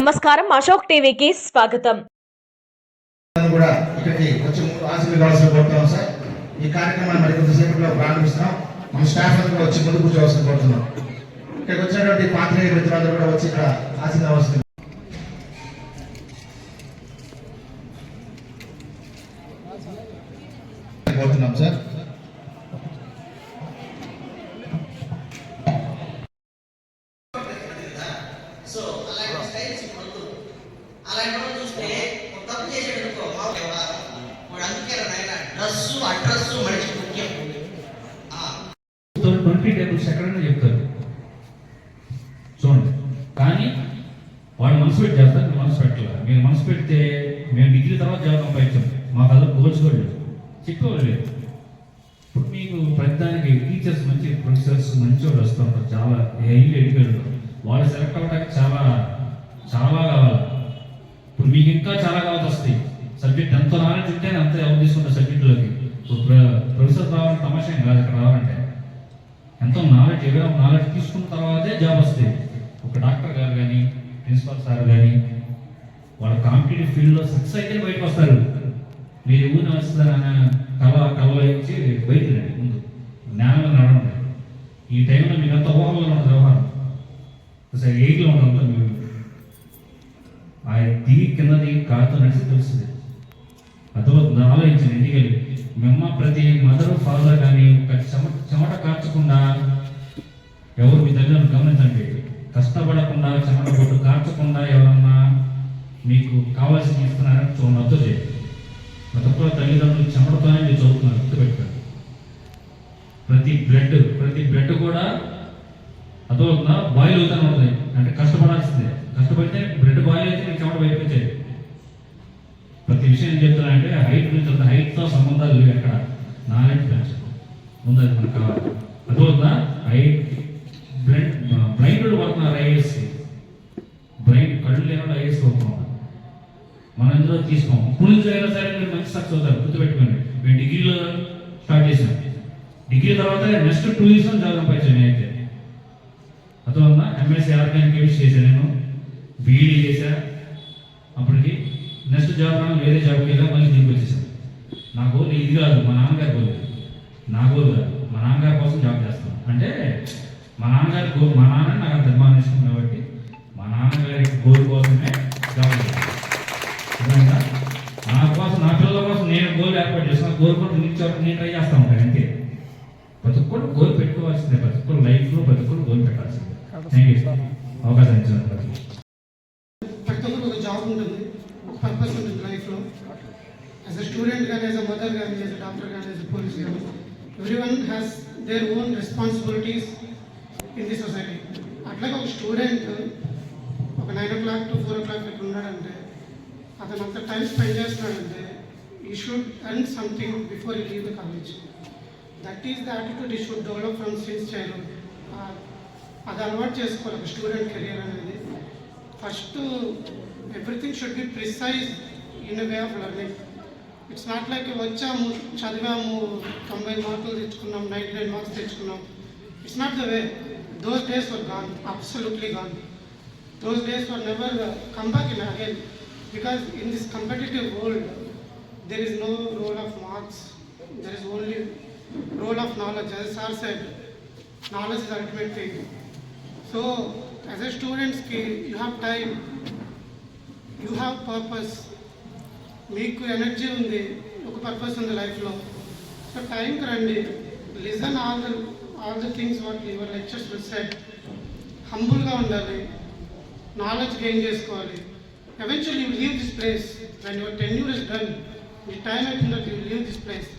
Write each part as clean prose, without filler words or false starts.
నమస్కారం, అశోక్ టీవీకి స్వాగతం. కూడా ఇక్కడికి వచ్చి ఆశీర్వాదాలు కోరుతున్నాం సార్. ఈ కార్యక్రమాన్ని మరి కొంతసేపట్లో ప్రారంభిస్తున్నాం. మన స్టాఫ్ అందరూ వచ్చి ముందు కూర్చోవలసిన కోరుతున్నాం. ఇక్కడికి వచ్చినటువంటి పాత్రికేయ మిత్రులందరూ కూడా వచ్చి ఇక్కడ ఆశీర్వాదం కోరుతున్నాం సార్. ఎక్కడైనా చెప్తారు చూడండి, కానీ వాడు మనసు పెట్టి చేస్తారు, మనసు పెట్టలేదు. మీరు మనసు పెడితే మేము డిగ్రీ తర్వాత జాబ్ సంపాదించాం, మాకు అదే కోల్చుకోలేదు, చెప్పేవాళ్ళు లేదు. ఇప్పుడు మీకు ప్రతిదానికి టీచర్స్ మంచి ప్రొఫెసర్స్ మంచి వాళ్ళు వస్తూ ఉంటారు, చాలా హైలీ ఎడ్యుకేటెడ్. వాళ్ళు సెలెక్ట్ అవ్వడానికి చాలా చాలా కావాలి. ఇప్పుడు మీకు ఇంకా చాలా కావాల్సి వస్తాయి. సబ్జెక్ట్ ఎంత నాలెడ్జ్ ఉంటే అంత ఎవరు తీసుకుంటారు సబ్జెక్టులోకి. ఇప్పుడు ప్రొఫెసర్ రావాలంటే తమాషా కాదు, అక్కడ రావాలంటే ఎంతో నాలెడ్జ్, ఎవరో నాలెడ్జ్ తీసుకున్న తర్వాతే జాబ్ వస్తుంది. ఒక డాక్టర్ గారు కానీ ప్రిన్సిపల్ సార్ కానీ వాళ్ళ కాంపిటేటివ్ ఫీల్డ్లో సక్సెస్ అయితే బయటకు వస్తారు. మీరు ఊరిని వస్తుందని కళలో ఇచ్చి బయటకు రండి, ముందు జ్ఞానంలో నడవండి. ఈ టైంలో మీకు అంత ఊహలో ఉంటుంది వ్యవహారం, సరే ఎయిట్లో ఉంటుంది. మీరు ఆ దిగి కింద దిగి కాతో నడిచి తెలుస్తుంది. అర్థమవుతుంది, ఆలోచించండి. ఇంటికి వెళ్ళి మేమ్మ ప్రతి మదర్ ఫాదర్ కానీ ఒక చెమట కార్చకుండా, ఎవరు మీ తల్లిదండ్రులు గమనించండి, కష్టపడకుండా చెమట బొట్టు కార్చకుండా ఎవరన్నా మీకు కావాల్సింది ఇస్తున్నారని చూడండి, అర్థం చేయండి. ప్రతి ఒక్కరు తల్లిదండ్రులు చెమటతోనే మీరు చదువుతున్నారు, గుర్తుపెట్టుకోండి. ప్రతి బ్లడ్ కూడా అర్థమవుతుందా, బాయిల్ అవుతూనే ఉంటుంది. అంటే కష్టపడాల్సిందే, కష్టపడితే బ్లడ్ బాయిల్ అయితే మీకు చెమట బయటకు వచ్చేది. ప్రతి విషయం ఏం చెప్తున్నానంటే హైట్ గురించి, హైట్తో సంబంధాలు లేవు. ఎక్కడ నాలెడ్జ్ పెంచడం ముందు అది మనకు కావాలి. అర్థమవుతుందా, హైట్ బ్లైండ్ పడుతున్నారు ఐఏఎస్, బ్లైండ్ కళ్ళు లేకుండా ఐఏఎస్ అవుతున్నాం. మనం ఇందులో తీసుకోం. ఇప్పుడు నుంచి అయినా సరే మీరు మంచి సక్సెస్ అవుతారు, గుర్తుపెట్టుకోండి. మేము డిగ్రీలో స్టార్ట్ చేసాం, డిగ్రీ తర్వాత నెక్స్ట్ 2 years జాబ్ సంపాదించాను నేనైతే. అర్థమవుతుందా, ఎంఎస్సీ ఆర్గానిక్ కెమిస్ట్రీ చేశాను, నేను బీఈడీ చేశా. అప్పటికి నెక్స్ట్ జాబ్ రావడం వేరే జాబ్కి వెళ్ళా, మళ్ళీ దీనికి వచ్చేసాను. నా గోల్ ఇది కాదు, మా నాన్నగారి గోల్, నా గోల్ కాదు. మా నాన్నగారి కోసం జాబ్ చేస్తాను అంటే మా నాన్నగారి గోల్, మా నాన్న నాకు అంత అభిమానం ఇష్టం కాబట్టి మా నాన్నగారి గోల్ కోసమే జాబ్ చేస్తాను. నా కోసం, నా పిల్లల కోసం నేను గోల్ ఏర్పాటు చేస్తాను. గోల్ కూడా నేను ట్రై చేస్తూ ఉంటాను. అంతే, ప్రతి ఒక్కరు గోల్ పెట్టుకోవాల్సిందే, ప్రతి ఒక్కరు లైఫ్లో ప్రతి ఒక్కరు గోల్ పెట్టాల్సిందే. థ్యాంక్ యూ, అవకాశం ఇచ్చినందుకు. జాబ్ ఉంటుంది, పర్పస్ ఉంటుంది లైఫ్లో. యాజ్ అ స్టూడెంట్ కానీ, యాజ్ అ మదర్ కానీ, యాజ్ అ డాక్టర్ కానీ, యాజ్ అ పోలీస్ కానీ, everyone has their own responsibilities in the society. అట్లాగే ఒక స్టూడెంట్ ఒక 9 o'clock to 4 o'clock ఇక్కడ ఉన్నాడంటే, అతను అంత టైం స్పెండ్ చేస్తున్నాడంటే he should earn something before you leave the college. That is the attitude he should develop from since childhood. అది అలవాటు చేసుకోవాలి ఒక స్టూడెంట్ కెరియర్ అనేది. First everything should be precise in a way of learning. It's not like వచ్చాము చదివాము 90 మార్కులు తెచ్చుకున్నాం, 99 marks తెచ్చుకున్నాం. It's not the way. Those days were gone, absolutely gone. Those days were never come back in again, because in this competitive world there is no role of marks, there is only role of knowledge. As sir said, knowledge is ultimate thing. So as a students you have time, you have purpose, మీకు energy ఉంది, ఒక purpose ఉంది లైఫ్లో. So టైంకి రండి, listen all the things what your lectures will said. హంబుల్గా ఉండాలి, knowledge gain చేసుకోవాలి. Eventually you leave this place when your tenure is done. మీ టైం అయిపోయిందో you leave this place,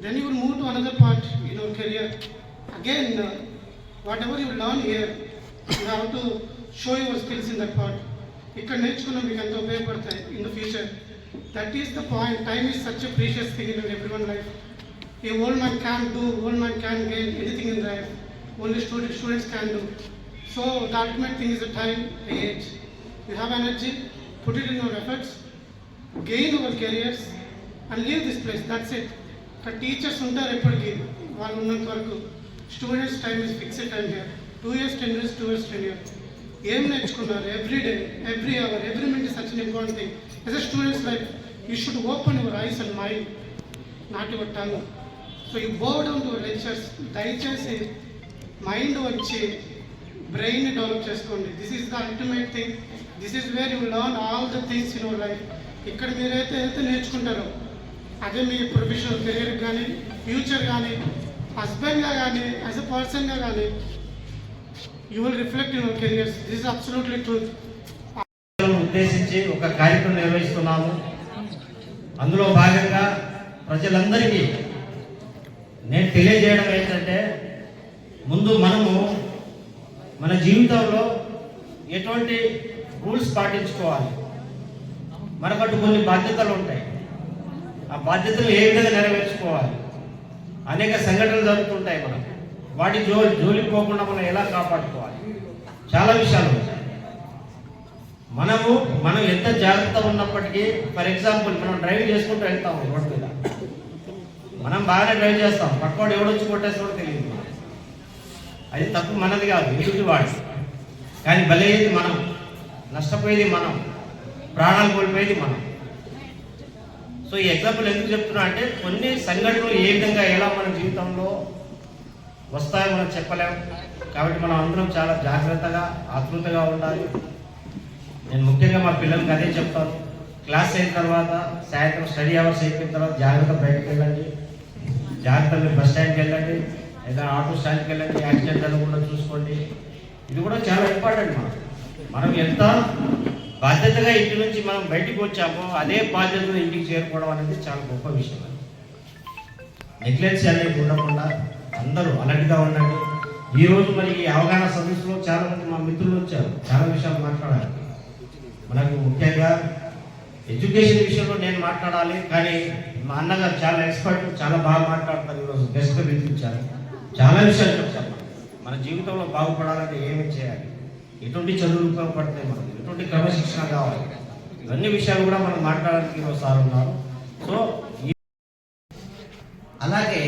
then you will move to another part in your career. Again whatever you learn here you have to show your skills in that part. ఇక్కడ నేర్చుకున్న మీకు ఎంతో ఉపయోగపడతాయి in the future. That is the point. Time is such a precious thing in everyone life. A old man can do, old man can gain anything in life. Only students can do. So the ultimate thing is the time, age. You have energy, put it in your efforts, gain your careers and leave this place. That's it. ఇక్కడ teachers ఉంటారు ఎప్పటికీ, వాళ్ళు ఉన్నంత వరకు. Students time is fixed time here. 2 years, 10 years, 2 years, 10 years. ఏం నేర్చుకున్నారు every day, every hour, every minute is such an important thing. As a student's life you should open your eyes and mind, not your tongue. So you go down to lectures, దయచేసి mind వచ్చి brain develop చేసుకోండి. This is the ultimate thing. This is where you learn all the things in your life. ఇక్కడ మీరు అయితే నేర్చుకుంటారో అదే మీ professional career కానీ, ఫ్యూచర్ కానీ, హస్బెండ్గా కానీ, యాజ్ ఎ పర్సన్గా కానీ, you will reflect in your careers. This is absolutely truth. ఉద్దేశించి ఒక కార్యక్రమం నిర్వహిస్తున్నాము. అందులో భాగంగా ప్రజలందరికీ నేను తెలియజేయడం ఏంటంటే, ముందు మనము మన జీవితంలో ఎటువంటి రూల్స్ పాటించుకోవాలి. మనకంటూ కొన్ని బాధ్యతలు ఉంటాయి. ఆ బాధ్యతలు ఏ విధంగా నెరవేర్చుకోవాలి. అనేక సంఘటనలు జరుగుతుంటాయి. మనం వాటి జోలికి పోకుండా మనం ఎలా కాపాడుకోవాలి, చాలా విషయాలు ఉంటాయి. మనం ఎంత జాగ్రత్తగా ఉన్నప్పటికీ, ఫర్ ఎగ్జాంపుల్ మనం డ్రైవ్ చేసుకుంటూ వెళ్తాం రోడ్డు మీద. మనం బాగానే డ్రైవ్ చేస్తాం, పక్కవాడు ఎవడొచ్చి కొట్టేస్తాడో తెలియదు. అది తప్పు మనది కాదు, ఎదుటి వాడు. కానీ బలయ్యేది మనం, నష్టపోయేది మనం, ప్రాణాలు కోల్పోయేది మనం. సో ఈ ఎగ్జాంపుల్ ఎందుకు చెప్తున్నా అంటే, కొన్ని సంఘటనలు ఏ విధంగా ఎలా మన జీవితంలో వస్తాయో మనం చెప్పలేము. కాబట్టి మనం అందరం చాలా జాగ్రత్తగా, ఆతృతగా ఉండాలి. నేను ముఖ్యంగా మా పిల్లలకి అదే చెప్తాను. క్లాస్ అయిన తర్వాత, సాయంత్రం స్టడీ అవర్స్ అయిపోయిన తర్వాత జాగ్రత్త బయటకు వెళ్ళండి. జాగ్రత్త మీరు బస్ స్టాండ్కి వెళ్ళండి, ఏదైనా ఆటో స్టాండ్కి వెళ్ళండి, యాక్సిడెంట్ జరగకుండా చూసుకోండి. ఇది కూడా చాలా ఇంపార్టెంట్. మనం ఎంత బాధ్యతగా ఇంటి నుంచి మనం బయటికి వచ్చామో, అదే బాధ్యతను ఇంటికి చేరుకోవడం అనేది చాలా గొప్ప విషయం. నెగ్లెక్ట్స్ అనేది ఉండకుండా అందరూ అలర్ట్గా ఉండండి. ఈరోజు మరి ఈ అవగాహన సదస్సులో చాలా మంది మా మిత్రులు వచ్చారు, చాలా విషయాలు మాట్లాడాలి. మనకు ముఖ్యంగా ఎడ్యుకేషన్ విషయంలో నేను మాట్లాడాలి, కానీ మా అన్నగారు చాలా ఎక్స్పర్ట్, చాలా బాగా మాట్లాడతారు. ఈరోజు గెస్ట్గా పిలిపించారు, చాలా విషయాలు చెప్తారు. మన జీవితంలో బాగుపడాలంటే ఏమి చేయాలి, ఎటువంటి చదువులు ఉపయోగపడతాయి, మనకి ఎటువంటి క్రమశిక్షణ కావాలి, ఇవన్నీ విషయాలు కూడా మనం మాట్లాడడానికి ఈరోజు సార్ ఉన్నారు. సో అలాగే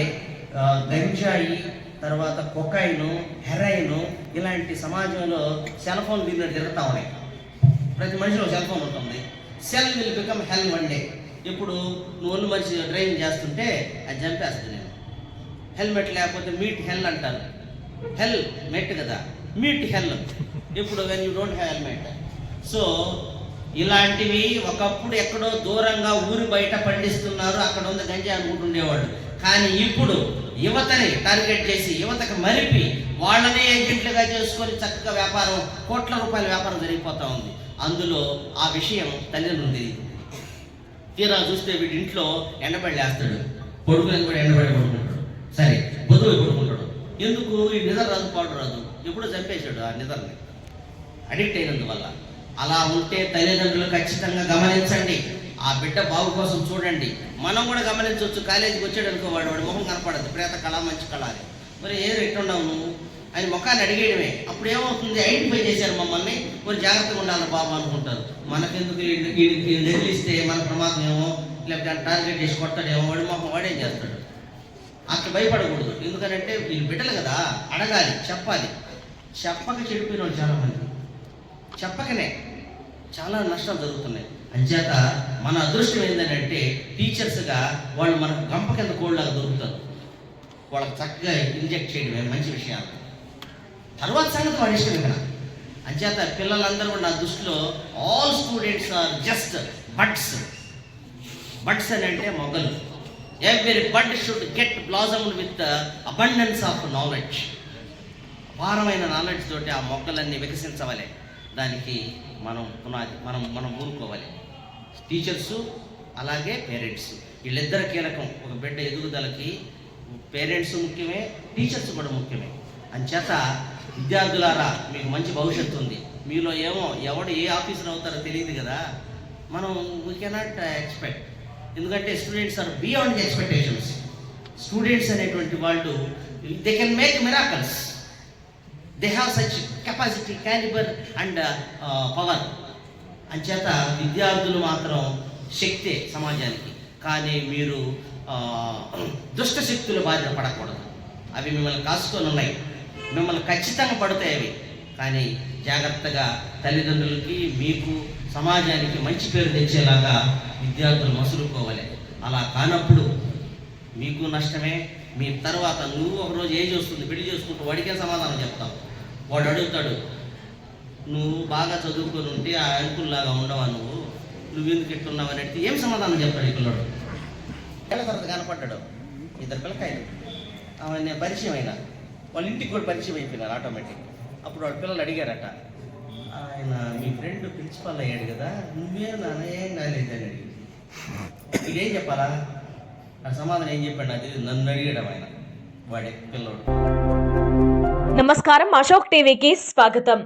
గంజాయి, తర్వాత కొకైను, హెరాయిన్, ఇలాంటి సమాజంలో సెల్ ఫోన్ మీద తిరుగుతూ ఉన్నాయి. ప్రతి మనిషిలో సెల్ ఫోన్ ఉంటుంది. Cell will become hell one day. ఇప్పుడు నువ్వు ఒళ్ళు మనిషి డ్రైవింగ్ చేస్తుంటే అది చంపేస్తుంది. నేను హెల్మెట్ లేకపోతే మీట్ హెల్ అంటారు. హెల్ మెట్ కదా, మీట్ హెల్ ఇప్పుడు when you don't have helmet. So ఇలాంటివి ఒకప్పుడు ఎక్కడో దూరంగా ఊరి బయట పండిస్తున్నారు, అక్కడ ఉంది గంజాయి అనుకుంటుండేవాడు. కానీ ఇప్పుడు యువతని టార్గెట్ చేసి, యువతకు మరిపి వాళ్ళనే ఏజెంట్లుగా చేసుకొని చక్కగా వ్యాపారం, కోట్ల రూపాయల వ్యాపారం జరిగిపోతూ ఉంది. అందులో ఆ విషయం తల్లిదండ్రులు తెలియదు. తీరా చూస్తే వీడి ఇంట్లో ఎండబడి వేస్తాడు, పడుకునేది కూడా ఎండబడి పడుకుంటాడు. సరే బొద్దుపోయి పడుకుంటాడు. ఎందుకు? ఈ నిద్ర రాదు, పాడు రాదు, ఎప్పుడో చంపేశాడు ఆ నిద్రని, అడిక్ట్ అయినందువల్ల. అలా ఉంటే తల్లిదండ్రులు ఖచ్చితంగా గమనించండి. ఆ బిడ్డ బాగు కోసం చూడండి. మనం కూడా గమనించవచ్చు. కాలేజీకి వచ్చాడు అనుకో, వాడు మొహం కనపడదు, ప్రేత కళ మంచి కళ అని. మరి ఏ ఎట్టుండవు నువ్వు అని ముఖాన్ని అడిగేయడమే. అప్పుడు ఏమవుతుంది? ఐడెంటిఫై చేశారు మమ్మల్ని, మరి జాగ్రత్తగా ఉండాలి బాబు అనుకుంటారు. మనకెందుకు నిధులిస్తే మన ప్రమాదం ఏమో, లేకపోతే టార్గెట్ చేసి కొడతాడేమో, వాడు మొహం వాడేం చేస్తాడు. అట్లా భయపడకూడదు. ఎందుకంటే వీళ్ళు బిడ్డలు కదా, అడగాలి, చెప్పాలి. చెప్పక చెడిపోయిన వాళ్ళు చాలామంది, చెప్పకనే చాలా నష్టాలు జరుగుతున్నాయి. అంచేత మన అదృష్టం ఏంటంటే టీచర్స్గా వాళ్ళు మనకు గంప కింద కోళ్ళలాగా దొరుకుతారు. వాళ్ళకి చక్కగా ఇంజెక్ట్ చేయడమే మంచి విషయాలు. తర్వాత సంగతి వాడి ఇష్టం ఇక్కడ. అంచేత పిల్లలందరూ కూడా నా దృష్టిలో all students are just buds. Buds అని అంటే మొగ్గలు. Every bud should get blossomed with abundance of knowledge. అపారమైన నాలెడ్జ్ తోటి ఆ మొక్కలన్నీ వికసించవాలి. దానికి మనం ఊరుకోవాలి. టీచర్సు అలాగే పేరెంట్స్, వీళ్ళిద్దరు కీలకం. ఒక బిడ్డ ఎదుగుదలకి పేరెంట్స్ ముఖ్యమే, టీచర్స్ కూడా ముఖ్యమే. అంచేత విద్యార్థులారా, మీకు మంచి భవిష్యత్తు ఉంది. మీలో ఎవడు ఏ ఆఫీసర్ అవుతారో తెలియదు కదా. మనం వీ కెనాట్ ఎక్స్పెక్ట్. ఎందుకంటే students are beyond the expectations. Students అనేటువంటి వాళ్ళు they can make miracles. They have such capacity, calibre and power. అంచేత విద్యార్థులు మాత్రం శక్తే సమాజానికి. కానీ మీరు దుష్ట శక్తుల బాధ్యత పడకూడదు. అవి మిమ్మల్ని కాసుకొని ఉన్నాయి, మిమ్మల్ని ఖచ్చితంగా పడతాయి అవి. కానీ జాగ్రత్తగా తల్లిదండ్రులకి, మీకు, సమాజానికి మంచి పేరు తెచ్చేలాగా విద్యార్థులు మసులుకోవాలి. అలా కానప్పుడు మీకు నష్టమే. మీ తర్వాత నువ్వు ఒకరోజు ఏజ్ వస్తుంది, పెళ్లి చేసుకుంటూ వాడికే సమాధానం చెప్తావు. వాడు అడుగుతాడు, నువ్వు బాగా చదువుకొని ఉంటే ఆ అంకుల్లాగా ఉండవా, నువ్వెందుకు ఎట్టున్నావు అని అడిగితే ఏం సమాధానం చెప్తాడు ఈ పిల్లడు? ఏళ్ళ తర్వాత కనపడ్డాడు, ఇద్దరు పిల్లకాయలు, అవన్నీ పరిచయం అయినా వాళ్ళ ఇంటికి కూడా పరిచయం అయిపోయినారు ఆటోమేటిక్. అప్పుడు వాడు పిల్లలు అడిగారట, ఆయన మీ ఫ్రెండ్ ప్రిన్సిపాల్ అయ్యాడు కదా, నువ్వే నాన్న ఏం కాలేదని అడిగి ఇదేం చెప్పాలా? ఆ సమాధానం ఏం చెప్పాడు నాకు తెలియదు, నన్ను అడిగాడు ఆయన, వాడే పిల్లోడు. నమస్కారం, అశోక్ టీవీకి స్వాగతం.